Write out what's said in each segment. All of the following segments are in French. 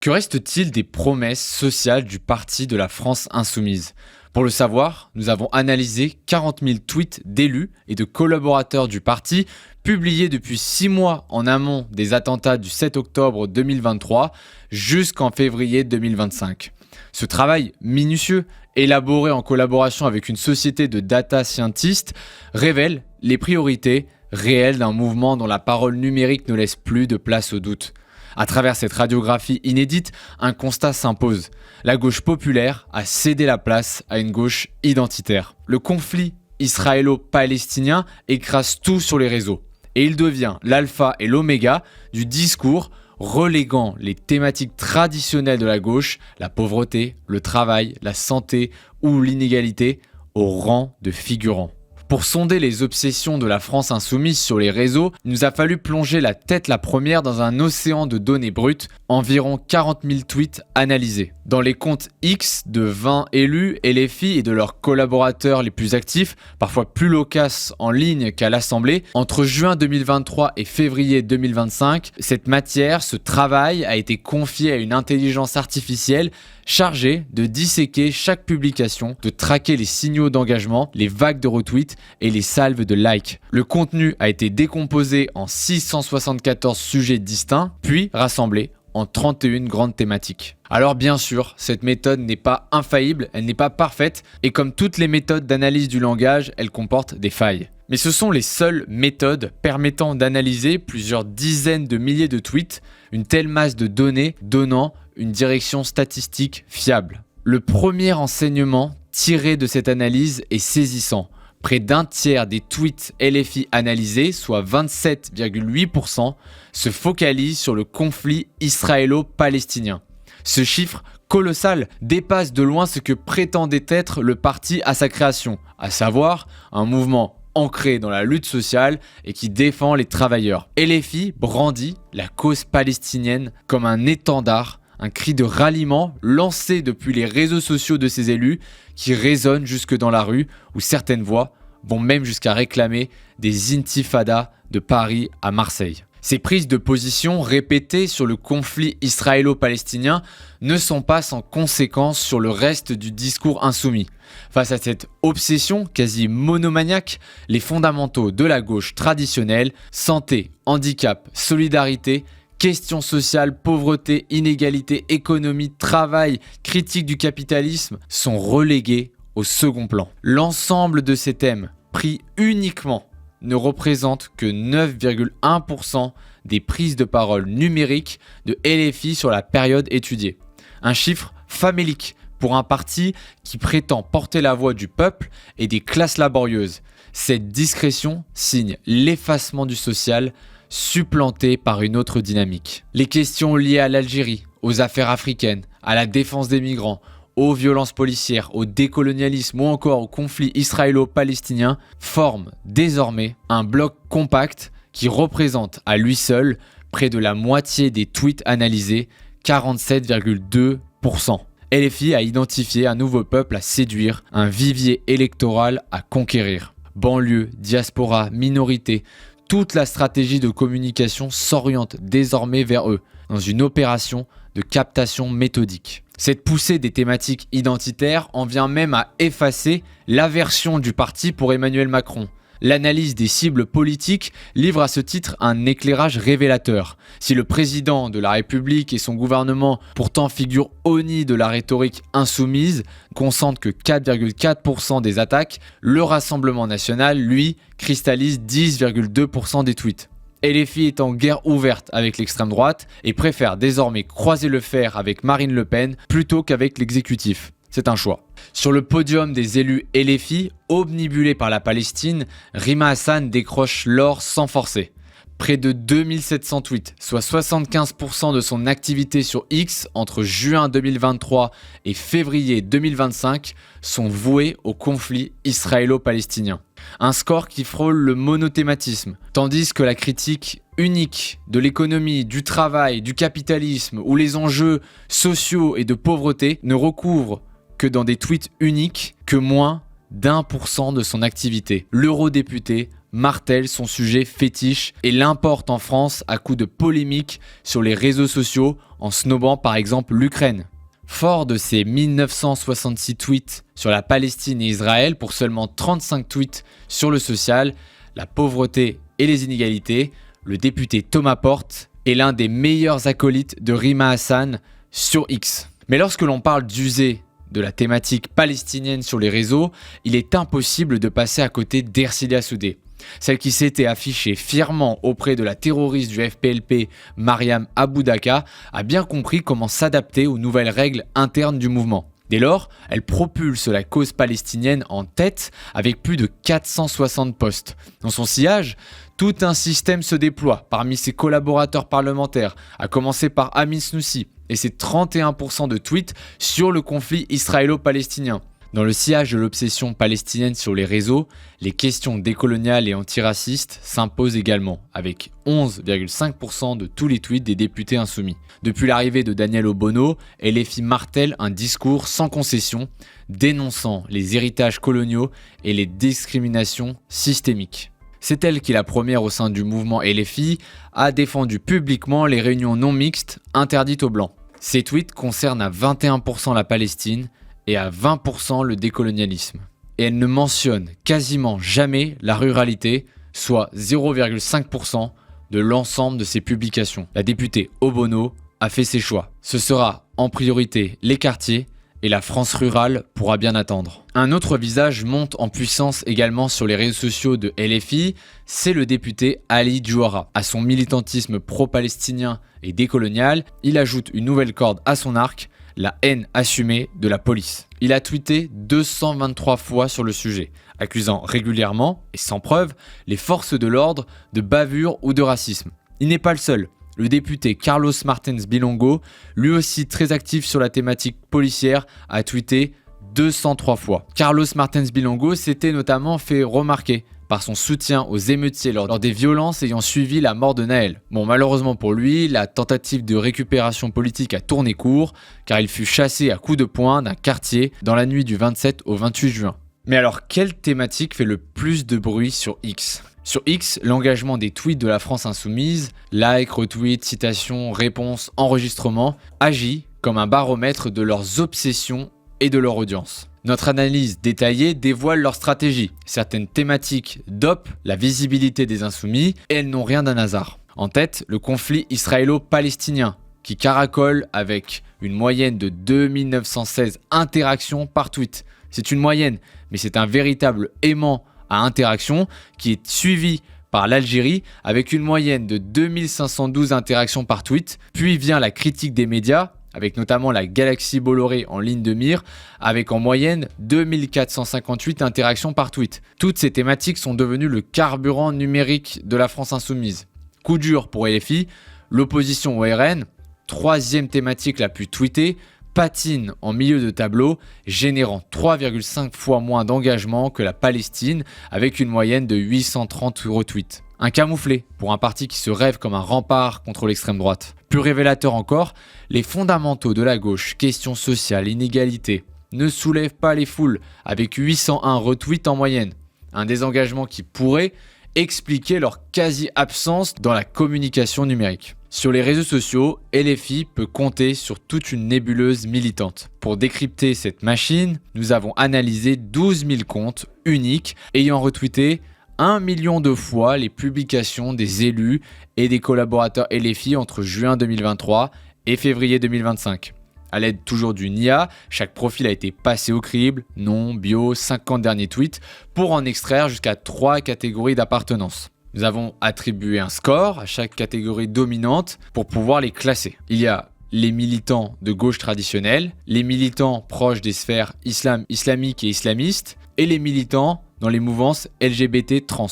Que reste-t-il des promesses sociales du parti de la France insoumise? Pour le savoir, nous avons analysé 40 000 tweets d'élus et de collaborateurs du parti publiés depuis 6 mois en amont des attentats du 7 octobre 2023 jusqu'en février 2025. Ce travail minutieux, élaboré en collaboration avec une société de data scientists, révèle les priorités réelles d'un mouvement dont la parole numérique ne laisse plus de place au doute. À travers cette radiographie inédite, un constat s'impose. La gauche populaire a cédé la place à une gauche identitaire. Le conflit israélo-palestinien écrase tout sur les réseaux. Et il devient l'alpha et l'oméga du discours reléguant les thématiques traditionnelles de la gauche, la pauvreté, le travail, la santé ou l'inégalité, au rang de figurants. Pour sonder les obsessions de la France insoumise sur les réseaux, il nous a fallu plonger la tête la première dans un océan de données brutes, environ 40 000 tweets analysés. Dans les comptes X de 20 élus LFI et de leurs collaborateurs les plus actifs, parfois plus loquaces en ligne qu'à l'Assemblée, entre juin 2023 et février 2025, cette matière, ce travail a été confié à une intelligence artificielle chargée de disséquer chaque publication, de traquer les signaux d'engagement, les vagues de retweets et les salves de likes. Le contenu a été décomposé en 674 sujets distincts, puis rassemblé en 31 grandes thématiques. Alors bien sûr, cette méthode n'est pas infaillible, elle n'est pas parfaite, et comme toutes les méthodes d'analyse du langage, elle comporte des failles. Mais ce sont les seules méthodes permettant d'analyser plusieurs dizaines de milliers de tweets, une telle masse de données donnant une direction statistique fiable. Le premier enseignement tiré de cette analyse est saisissant. Près d'un tiers des tweets LFI analysés, soit 27,8%, se focalisent sur le conflit israélo-palestinien. Ce chiffre colossal dépasse de loin ce que prétendait être le parti à sa création, à savoir un mouvement ancré dans la lutte sociale et qui défend les travailleurs. LFI brandit la cause palestinienne comme un étendard, un cri de ralliement lancé depuis les réseaux sociaux de ses élus qui résonne jusque dans la rue où certaines voix vont même jusqu'à réclamer des intifadas de Paris à Marseille. Ces prises de position répétées sur le conflit israélo-palestinien ne sont pas sans conséquence sur le reste du discours insoumis. Face à cette obsession quasi monomaniaque, les fondamentaux de la gauche traditionnelle, santé, handicap, solidarité, questions sociales, pauvreté, inégalité, économie, travail, critique du capitalisme sont relégués au second plan. L'ensemble de ces thèmes, pris uniquement, ne représente que 9,1% des prises de parole numériques de LFI sur la période étudiée. Un chiffre famélique pour un parti qui prétend porter la voix du peuple et des classes laborieuses. Cette discrétion signe l'effacement du social, supplanté par une autre dynamique. Les questions liées à l'Algérie, aux affaires africaines, à la défense des migrants, aux violences policières, au décolonialisme ou encore au conflit israélo-palestinien forment désormais un bloc compact qui représente à lui seul près de la moitié des tweets analysés, 47,2%. LFI a identifié un nouveau peuple à séduire, un vivier électoral à conquérir. Banlieue, diaspora, minorité, toute la stratégie de communication s'oriente désormais vers eux, dans une opération de captation méthodique. Cette poussée des thématiques identitaires en vient même à effacer l'aversion du parti pour Emmanuel Macron. L'analyse des cibles politiques livre à ce titre un éclairage révélateur. Si le président de la République et son gouvernement, pourtant figurent honnis de la rhétorique insoumise, concentrent que 4,4% des attaques, le Rassemblement national, lui, cristallise 10,2% des tweets. LFI est en guerre ouverte avec l'extrême droite et préfère désormais croiser le fer avec Marine Le Pen plutôt qu'avec l'exécutif. C'est un choix. Sur le podium des élus LFI, obnubilés par la Palestine, Rima Hassan décroche l'or sans forcer. Près de 2700 tweets, soit 75% de son activité sur X entre juin 2023 et février 2025, sont voués au conflit israélo-palestinien. Un score qui frôle le monothématisme, tandis que la critique unique de l'économie, du travail, du capitalisme ou les enjeux sociaux et de pauvreté ne recouvre que dans des tweets uniques que moins d'1% de son activité. L'eurodéputé martèle son sujet fétiche et l'importe en France à coups de polémiques sur les réseaux sociaux en snobant par exemple l'Ukraine. Fort de ses 1966 tweets sur la Palestine et Israël pour seulement 35 tweets sur le social, la pauvreté et les inégalités, le député Thomas Porte est l'un des meilleurs acolytes de Rima Hassan sur X. Mais lorsque l'on parle d'user de la thématique palestinienne sur les réseaux, il est impossible de passer à côté d'Ercilia Soudé. Celle qui s'était affichée fièrement auprès de la terroriste du FPLP, Mariam Aboudaka, a bien compris comment s'adapter aux nouvelles règles internes du mouvement. Dès lors, elle propulse la cause palestinienne en tête avec plus de 460 posts. Dans son sillage, tout un système se déploie parmi ses collaborateurs parlementaires, à commencer par Amin Snoussi et ses 31% de tweets sur le conflit israélo-palestinien. Dans le sillage de l'obsession palestinienne sur les réseaux, les questions décoloniales et antiracistes s'imposent également, avec 11,5% de tous les tweets des députés insoumis. Depuis l'arrivée de Daniel Obono, LFI martèle un discours sans concession, dénonçant les héritages coloniaux et les discriminations systémiques. C'est elle qui est la première au sein du mouvement LFI a défendu publiquement les réunions non mixtes interdites aux Blancs. Ces tweets concernent à 21% la Palestine et à 20% le décolonialisme. Et elle ne mentionne quasiment jamais la ruralité, soit 0,5% de l'ensemble de ses publications. La députée Obono a fait ses choix. Ce sera en priorité les quartiers et la France rurale pourra bien attendre. Un autre visage monte en puissance également sur les réseaux sociaux de LFI, c'est le député Ali Djouara. À son militantisme pro-palestinien et décolonial, il ajoute une nouvelle corde à son arc, la haine assumée de la police. Il a tweeté 223 fois sur le sujet, accusant régulièrement, et sans preuve, les forces de l'ordre de bavure ou de racisme. Il n'est pas le seul. Le député Carlos Martins Bilongo, lui aussi très actif sur la thématique policière, a tweeté 203 fois. Carlos Martins Bilongo s'était notamment fait remarquer par son soutien aux émeutiers lors des violences ayant suivi la mort de Naël. Bon, malheureusement pour lui, la tentative de récupération politique a tourné court, car il fut chassé à coups de poing d'un quartier dans la nuit du 27 au 28 juin. Mais alors, quelle thématique fait le plus de bruit sur X ? Sur X, l'engagement des tweets de la France insoumise, like, retweet, citation, réponse, enregistrement, agit comme un baromètre de leurs obsessions et de leur audience. Notre analyse détaillée dévoile leur stratégie. Certaines thématiques dopent la visibilité des insoumis et elles n'ont rien d'un hasard. En tête, le conflit israélo-palestinien qui caracole avec une moyenne de 2916 interactions par tweet. C'est une moyenne, mais c'est un véritable aimant à interaction qui est suivi par l'Algérie avec une moyenne de 2512 interactions par tweet. Puis vient la critique des médias, avec notamment la Galaxie Bolloré en ligne de mire, avec en moyenne 2458 interactions par tweet. Toutes ces thématiques sont devenues le carburant numérique de la France insoumise. Coup dur pour LFI, l'opposition au RN, troisième thématique la plus tweetée, patine en milieu de tableau, générant 3,5 fois moins d'engagement que la Palestine, avec une moyenne de 830 retweets. Un camouflet pour un parti qui se rêve comme un rempart contre l'extrême droite. Plus révélateur encore, les fondamentaux de la gauche, questions sociales, inégalités, ne soulèvent pas les foules avec 801 retweets en moyenne. Un désengagement qui pourrait expliquer leur quasi-absence dans la communication numérique. Sur les réseaux sociaux, LFI peut compter sur toute une nébuleuse militante. Pour décrypter cette machine, nous avons analysé 12 000 comptes uniques ayant retweeté 1 million de fois les publications des élus et des collaborateurs LFI entre juin 2023 et février 2025. À l'aide toujours du NIA, chaque profil a été passé au crible, nom, bio, 50 derniers tweets, pour en extraire jusqu'à 3 catégories d'appartenance. Nous avons attribué un score à chaque catégorie dominante pour pouvoir les classer. Il y a les militants de gauche traditionnelle, les militants proches des sphères islamiques et islamistes, et les militants dans les mouvances LGBT trans.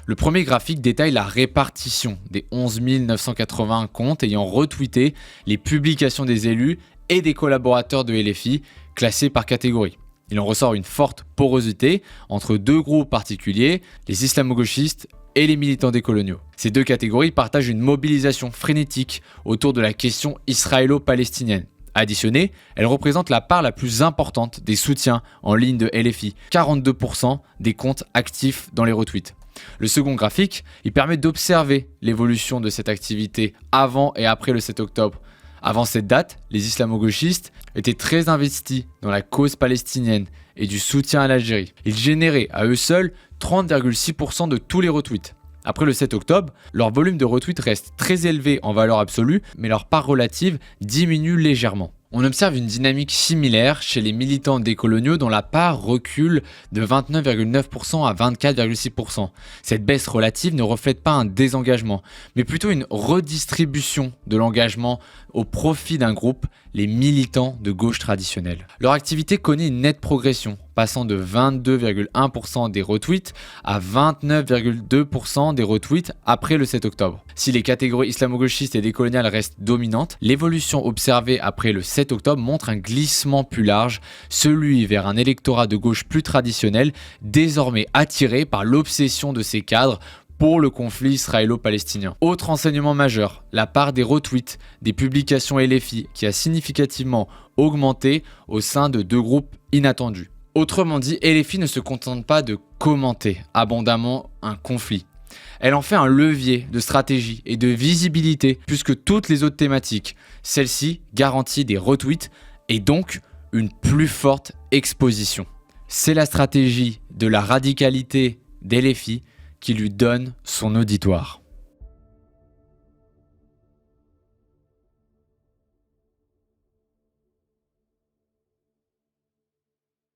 Le premier graphique détaille la répartition des 11 981 comptes ayant retweeté les publications des élus et des collaborateurs de LFI classés par catégorie. Il en ressort une forte porosité entre deux groupes particuliers, les islamo-gauchistes et les militants décoloniaux. Ces deux catégories partagent une mobilisation frénétique autour de la question israélo-palestinienne. Additionnée, elle représente la part la plus importante des soutiens en ligne de LFI, 42% des comptes actifs dans les retweets. Le second graphique, il permet d'observer l'évolution de cette activité avant et après le 7 octobre. Avant cette date, les islamo-gauchistes étaient très investis dans la cause palestinienne et du soutien à l'Algérie. Ils généraient à eux seuls 30,6% de tous les retweets. Après le 7 octobre, leur volume de retweets reste très élevé en valeur absolue, mais leur part relative diminue légèrement. On observe une dynamique similaire chez les militants décoloniaux dont la part recule de 29,9% à 24,6%. Cette baisse relative ne reflète pas un désengagement, mais plutôt une redistribution de l'engagement au profit d'un groupe, les militants de gauche traditionnels. Leur activité connaît une nette progression, passant de 22,1% des retweets à 29,2% des retweets après le 7 octobre. Si les catégories islamo-gauchistes et décoloniales restent dominantes, l'évolution observée après le 7 octobre montre un glissement plus large, celui vers un électorat de gauche plus traditionnel, désormais attiré par l'obsession de ces cadres pour le conflit israélo-palestinien. Autre enseignement majeur, la part des retweets des publications LFI qui a significativement augmenté au sein de deux groupes inattendus. Autrement dit, LFI ne se contente pas de commenter abondamment un conflit. Elle en fait un levier de stratégie et de visibilité plus que toutes les autres thématiques. Celle-ci garantit des retweets et donc une plus forte exposition. C'est la stratégie de la radicalité d'LFI qui lui donne son auditoire.